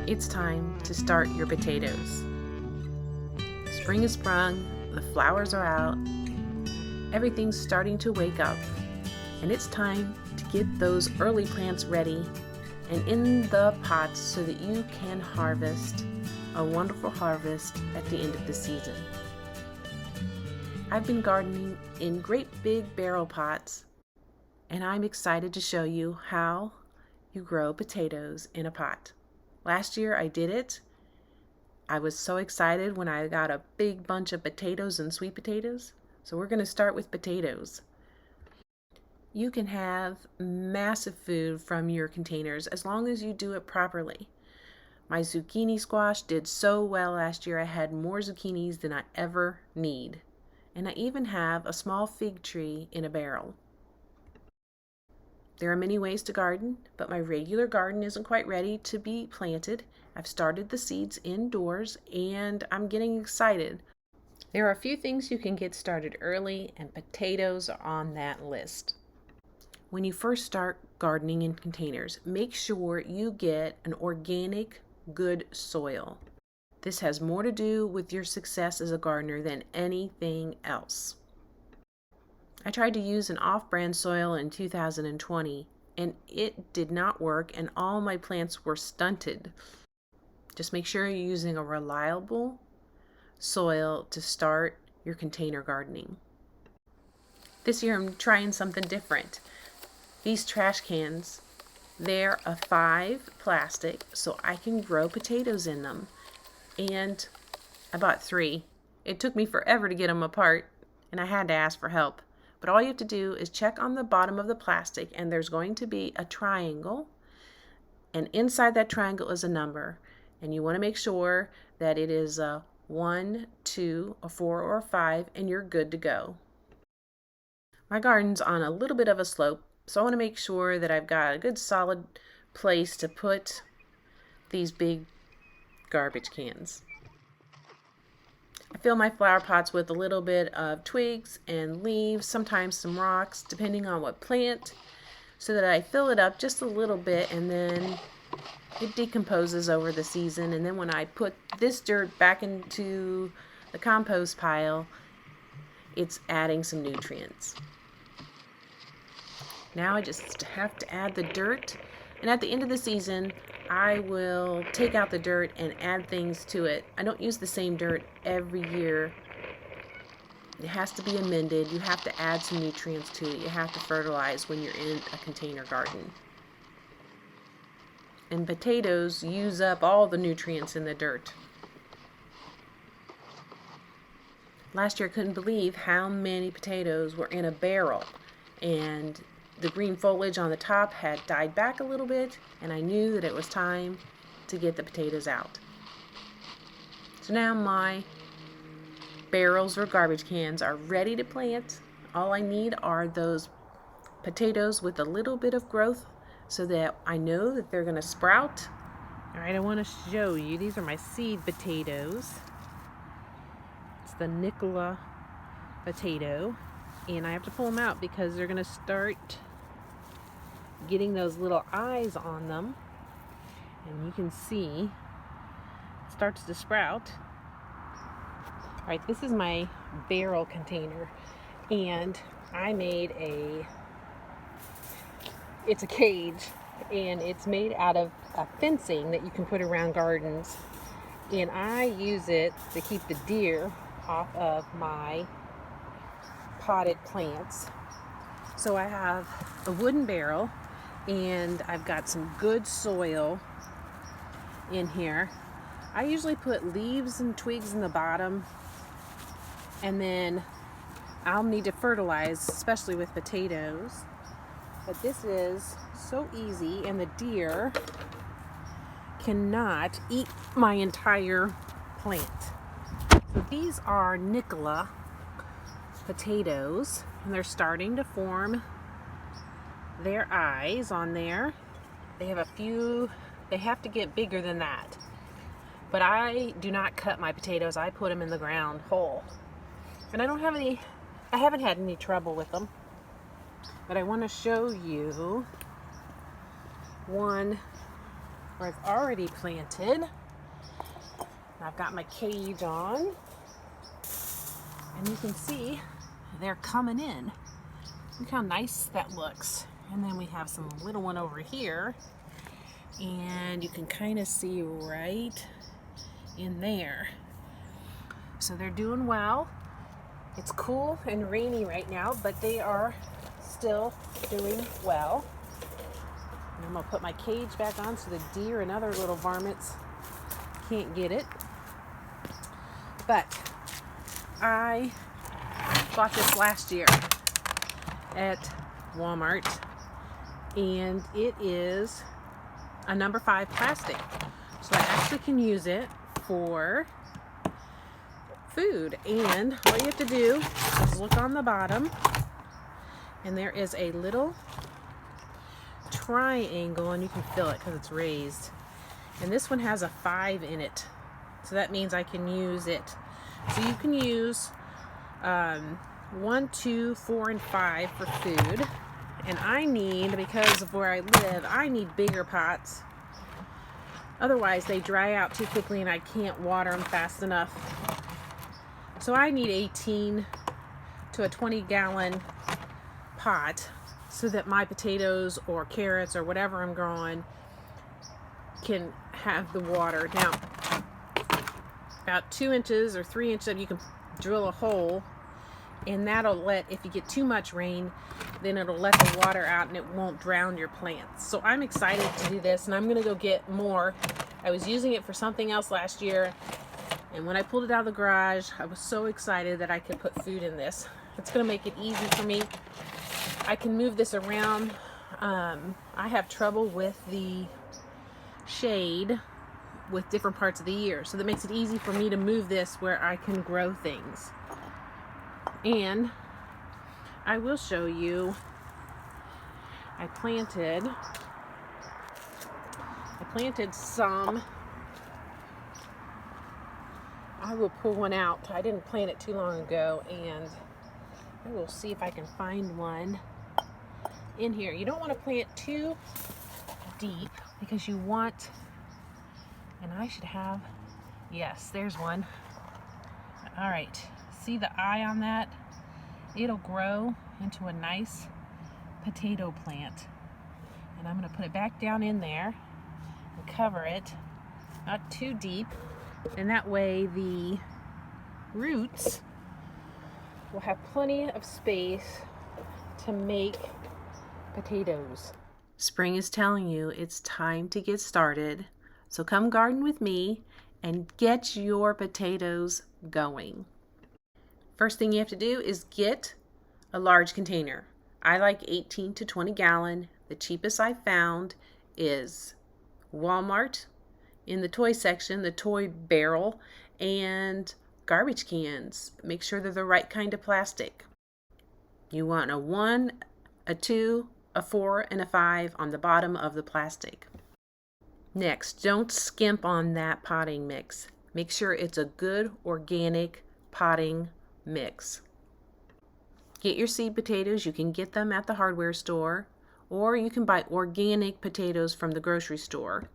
It's time to start your potatoes. Spring has sprung, the flowers are out, everything's starting to wake up, and it's time to get those early plants ready and in the pots so that you can harvest a wonderful harvest at the end of the season. I've been gardening in great big barrel pots, and I'm excited to show you how you grow potatoes in a pot. Last year I did it. I was so excited when I got a big bunch of potatoes and sweet potatoes. So we're going to start with potatoes. You can have massive food from your containers as long as you do it properly. My zucchini squash did so well last year. I had more zucchinis than I ever need. And I even have a small fig tree in a barrel. There are many ways to garden, but my regular garden isn't quite ready to be planted. I've started the seeds indoors and I'm getting excited. There are a few things you can get started early, and potatoes are on that list. When you first start gardening in containers, make sure you get an organic, good soil. This has more to do with your success as a gardener than anything else. I tried to use an off-brand soil in 2020 and it did not work and all my plants were stunted. Just make sure you're using a reliable soil to start your container gardening. This year I'm trying something different. These trash cans, they're a 5 plastic so I can grow potatoes in them. And I bought 3. It took me forever to get them apart and I had to ask for help. But all you have to do is check on the bottom of the plastic and there's going to be a triangle, and inside that triangle is a number, and you want to make sure that it is a 1, 2, a 4, or a 5, and you're good to go. My garden's on a little bit of a slope, so I want to make sure that I've got a good solid place to put these big garbage cans. I fill my flower pots with a little bit of twigs and leaves, sometimes some rocks, depending on what plant, so that I fill it up just a little bit and then it decomposes over the season. And then when I put this dirt back into the compost pile, it's adding some nutrients. Now I just have to add the dirt, and at the end of the season I will take out the dirt and add things to it. I don't use the same dirt every year. It has to be amended. You have to add some nutrients to it. You have to fertilize when you're in a container garden. And potatoes use up all the nutrients in the dirt. Last year I couldn't believe how many potatoes were in a barrel, and the green foliage on the top had died back a little bit, and I knew that it was time to get the potatoes out. So now my barrels or garbage cans are ready to plant. All I need are those potatoes with a little bit of growth so that I know that they're going to sprout. All right, I want to show you. These are my seed potatoes. It's the Nicola potato. And I have to pull them out because they're going to start getting those little eyes on them. And you can see it starts to sprout. All right, this is my barrel container. And I made it's a cage. And it's made out of a fencing that you can put around gardens. And I use it to keep the deer off of my potted plants. So I have a wooden barrel and I've got some good soil in here. I usually put leaves and twigs in the bottom, and then I'll need to fertilize, especially with potatoes. But this is so easy, and the deer cannot eat my entire plant. So these are Nicola potatoes, and they're starting to form their eyes on there. They have a few, they have to get bigger than that. But I do not cut my potatoes. I put them in the ground whole. And I haven't had any trouble with them. But I want to show you one where I've already planted. I've got my cage on, and you can see they're coming in. Look how nice that looks. And then we have some little one over here, and you can kind of see right in there. So they're doing well. It's cool and rainy right now, but they are still doing well. And I'm gonna put my cage back on so the deer and other little varmints can't get it. But I bought this last year at Walmart, and it is a number 5 plastic. So I actually can use it for food. And all you have to do is look on the bottom, and there is a little triangle, and you can feel it because it's raised. And this one has a 5 in it. So that means I can use it. So you can use 1, 2, 4, and 5 for food. And I need, because of where I live, I need bigger pots. Otherwise they dry out too quickly and I can't water them fast enough. So I need 18 to a 20-gallon pot so that my potatoes or carrots or whatever I'm growing can have the water. Now, about 2 inches or 3 inches, you can drill a hole, and that'll let, if you get too much rain, then it'll let the water out and it won't drown your plants. So I'm excited to do this, and I'm gonna go get more. I was using it for something else last year, and when I pulled it out of the garage, I was so excited that I could put food in this. It's gonna make it easy for me. I can move this around. I have trouble with the shade with different parts of the year, so that makes it easy for me to move this where I can grow things. And I will show you, I planted some. I will pull one out. I didn't plant it too long ago, and I will see if I can find one in here. You don't want to plant too deep because you want, and I should have, yes, there's one. All right, see the eye on that? It'll grow into a nice potato plant. And I'm gonna put it back down in there and cover it, not too deep. And that way the roots will have plenty of space to make potatoes. Spring is telling you it's time to get started. So come garden with me and get your potatoes going. First thing you have to do is get a large container. I like 18 to 20 gallon. The cheapest I found is Walmart in the toy section, the toy barrel, and garbage cans. Make sure they're the right kind of plastic. You want a 1, a 2, a 4, and a 5 on the bottom of the plastic. Next, don't skimp on that potting mix. Make sure it's a good organic potting mix. Get your seed potatoes. You can get them at the hardware store, or you can buy organic potatoes from the grocery store.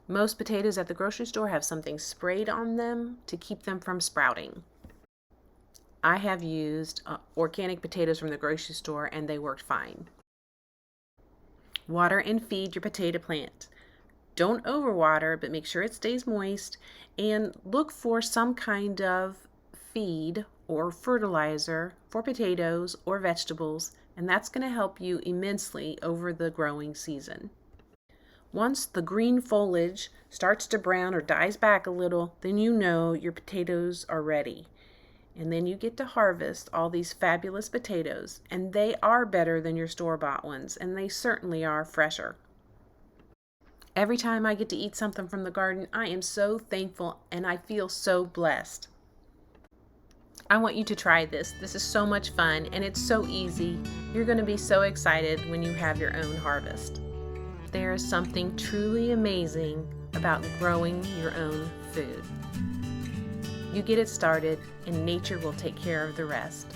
Most potatoes at the grocery store have something sprayed on them to keep them from sprouting. I have used organic potatoes from the grocery store, and they worked fine. Water and feed your potato plant. Don't overwater, but make sure it stays moist, and look for some kind of feed or fertilizer for potatoes or vegetables, and that's going to help you immensely over the growing season. Once the green foliage starts to brown or dies back a little, then you know your potatoes are ready. And then you get to harvest all these fabulous potatoes, and they are better than your store-bought ones, and they certainly are fresher. Every time I get to eat something from the garden, I am so thankful and I feel so blessed. I want you to try this. This is so much fun and it's so easy. You're going to be so excited when you have your own harvest. There is something truly amazing about growing your own food. You get it started and nature will take care of the rest.